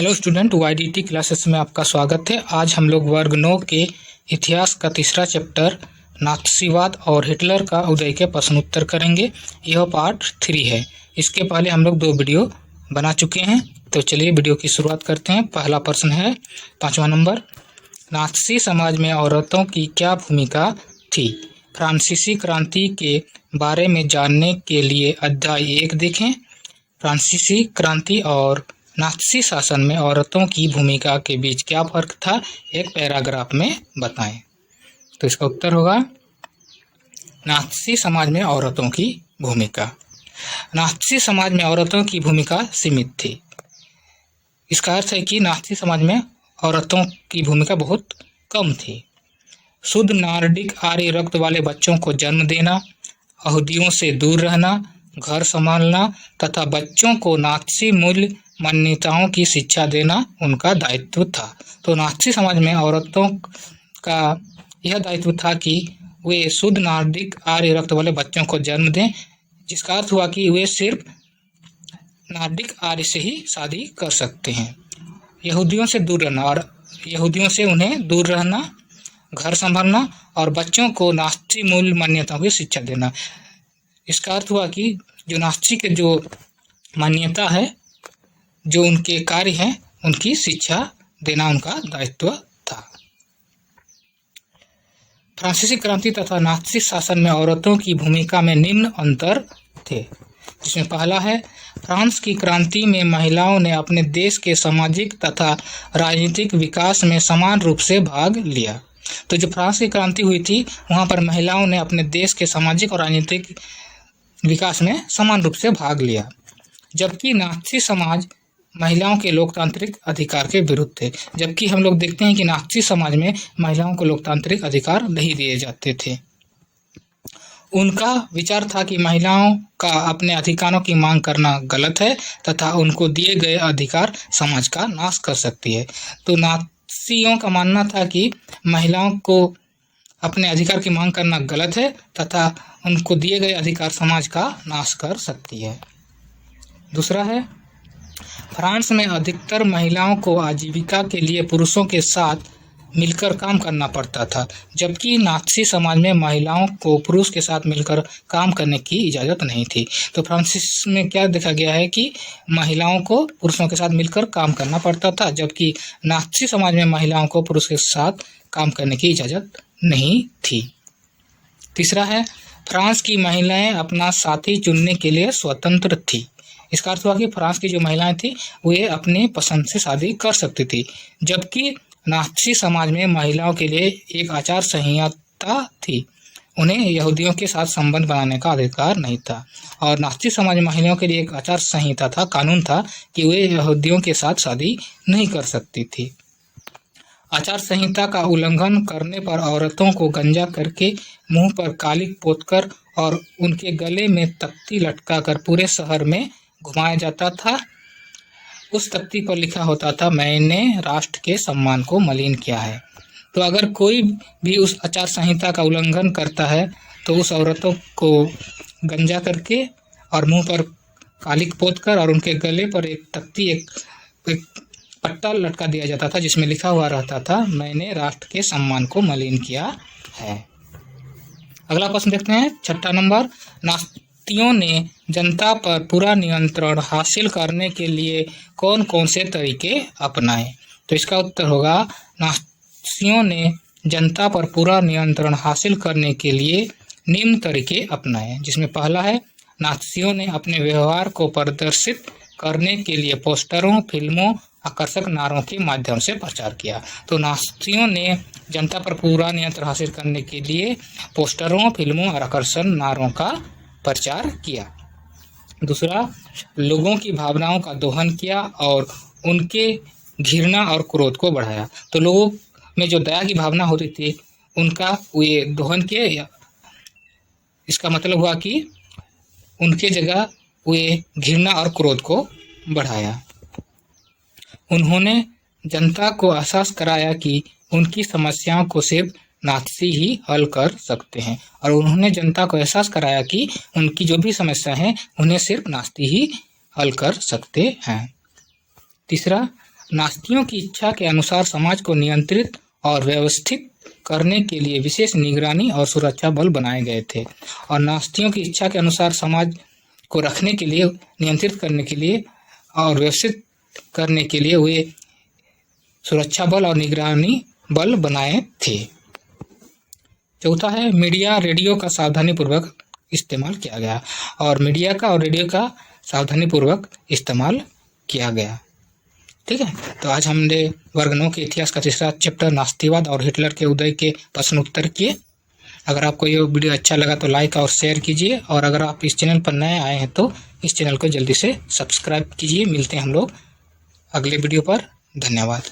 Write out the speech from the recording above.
Hello student, वाईडीटी classes में आपका स्वागत है। आज हम लोग वर्ग 9 के इतिहास का तीसरा चैप्टर नात्सीवाद और हिटलर का उदय के प्रश्न उत्तर करेंगे। यह पार्ट 3 है। इसके पहले हम लोग 2 वीडियो बना चुके हैं, तो चलिए वीडियो की शुरुआत करते हैं। पहला प्रश्न है 5वां नंबर, नात्सी समाज में औरतों की क्या भूमिका थी? फ्रांसीसी क्रांति के बारे में जानने के लिए अध्याय 1 देखें। फ्रांसीसी क्रांति और नात्सी शासन में औरतों की भूमिका के बीच क्या फर्क था, एक पैराग्राफ में बताएं। तो इसका उत्तर होगा नात्सी समाज में औरतों की भूमिका। नात्सी समाज में औरतों की भूमिका सीमित थी। इसका अर्थ है कि नात्सी समाज में औरतों की भूमिका बहुत कम थी। शुद्ध नार्डिक आर्य रक्त वाले बच्चों को जन्म देना, यहूदियों से दूर रहना, घर संभालना तथा बच्चों को नात्सी मूल्य मान्यताओं की शिक्षा देना उनका दायित्व था। तो नात्सी समाज में औरतों का यह दायित्व था कि वे शुद्ध नार्डिक आर्य रक्त वाले बच्चों को जन्म दें, जिसका अर्थ हुआ कि वे सिर्फ नार्डिक आर्य से ही शादी कर सकते हैं। यहूदियों से दूर रहना और यहूदियों से उन्हें दूर रहना, घर संभालना और बच्चों को नात्सी मूल मान्यताओं की शिक्षा देना। इसका अर्थ हुआ कि जो नात्सी के जो मान्यता है, जो उनके कार्य हैं, उनकी शिक्षा देना उनका दायित्व था। फ्रांसीसी क्रांति तथा नात्सी शासन में औरतों की भूमिका में निम्न अंतर थे, जिसमें पहला है, फ्रांस की क्रांति में महिलाओं ने अपने देश के सामाजिक तथा राजनीतिक विकास में समान रूप से भाग लिया। तो जो फ्रांस की क्रांति हुई थी, वहाँ पर महिलाओं ने अपने देश के सामाजिक और राजनीतिक विकास में समान रूप से भाग लिया, जबकि नात्सी समाज महिलाओं के लोकतांत्रिक अधिकार के विरुद्ध थे। जबकि हम लोग देखते हैं कि नात्सी समाज में महिलाओं को लोकतांत्रिक अधिकार नहीं दिए जाते थे। उनका विचार था कि महिलाओं का अपने अधिकारों की मांग करना गलत है तथा उनको दिए गए अधिकार समाज का नाश कर सकती है। तो नात्सियों का मानना था कि महिलाओं को अपने अधिकार की मांग करना गलत है तथा उनको दिए गए अधिकार समाज का नाश कर सकती है। दूसरा है, फ्रांस में अधिकतर महिलाओं को आजीविका के लिए पुरुषों के साथ मिलकर काम करना पड़ता था, जबकि नात्सी समाज में महिलाओं को पुरुष के साथ मिलकर काम करने की इजाज़त नहीं थी। तो फ्रांसिस में क्या देखा गया है कि महिलाओं को पुरुषों के साथ मिलकर काम करना पड़ता था, जबकि नात्सी समाज में महिलाओं को पुरुष के साथ काम करने की इजाज़त नहीं थी। तीसरा है, फ्रांस की महिलाएं अपना साथी चुनने के लिए स्वतंत्र थी। इसका अर्थ हुआ कि फ्रांस की जो महिलाएं थी, वे अपने पसंद से शादी कर सकती थी, जबकि नात्सी समाज में महिलाओं के लिए एक आचार संहिता थी। उन्हें यहूदियों के साथ संबंध बनाने का अधिकार नहीं था। और नात्सी समाज में महिलाओं के लिए एक आचार संहिता था, कानून था कि वे यहूदियों के साथ शादी नहीं कर सकती थी। आचार संहिता का उल्लंघन करने पर औरतों को गंजा करके, मुंह पर कालिक पोतकर और उनके गले में तख्ती लटकाकर पूरे शहर में घुमाया जाता था। उस तख्ती पर लिखा होता था, मैंने राष्ट्र के सम्मान को मलिन किया है। तो अगर कोई भी उस आचार संहिता का उल्लंघन करता है, तो उस औरतों को गंजा करके और मुंह पर कालिक पोतकर और उनके गले पर एक तख्ती, एक पट्टा लटका दिया जाता था, जिसमें लिखा हुआ रहता था, मैंने राष्ट्र के सम्मान को मलिन किया है। अगला प्रश्न देखते हैं, 6वां नंबर, नात्सियों ने जनता पर पूरा नियंत्रण हासिल करने के लिए कौन कौन से तरीके अपनाए? तो इसका उत्तर होगा, नात्सियों ने जनता पर पूरा नियंत्रण हासिल करने के लिए निम्न तरीके अपनाए, जिसमें पहला है, नात्सियों ने अपने व्यवहार को प्रदर्शित करने के लिए पोस्टरों, फिल्मों, आकर्षक नारों के माध्यम से प्रचार किया। तो नात्सियों ने जनता पर पूरा नियंत्रण हासिल करने के लिए पोस्टरों, फिल्मों और आकर्षक नारों का प्रचार किया। दूसरा, लोगों की भावनाओं का दोहन किया और उनके घृणा और क्रोध को बढ़ाया। तो लोगों में जो दया की भावना होती थी, उनका वे दोहन किए। इसका मतलब हुआ कि उनके जगह वे घृणा और क्रोध को बढ़ाया। उन्होंने जनता को एहसास कराया कि उनकी समस्याओं को सिर्फ नात्सी ही हल कर सकते हैं, और उन्होंने जनता को एहसास कराया कि उनकी जो भी समस्या है, उन्हें सिर्फ नात्सी ही हल कर सकते हैं। तीसरा, नास्तियों की इच्छा के अनुसार समाज को नियंत्रित और व्यवस्थित करने के लिए विशेष निगरानी और सुरक्षा बल बनाए गए थे। और नास्तियों की इच्छा के अनुसार समाज को रखने के लिए, नियंत्रित करने के लिए और व्यवस्थित करने के लिए वे सुरक्षा बल और निगरानी बल बनाए थे। चौथा है मीडिया, रेडियो का सावधानीपूर्वक इस्तेमाल किया गया। और मीडिया का और रेडियो का सावधानीपूर्वक इस्तेमाल किया गया। ठीक है, तो आज हमने वर्ग 9 के इतिहास का तीसरा चैप्टर नास्तिकवाद और हिटलर के उदय के प्रश्न उत्तर किए। अगर आपको ये वीडियो अच्छा लगा तो लाइक और शेयर कीजिए, और अगर आप इस चैनल पर नए आए हैं तो इस चैनल को जल्दी से सब्सक्राइब कीजिए। मिलते हैं हम लोग अगले वीडियो पर। धन्यवाद।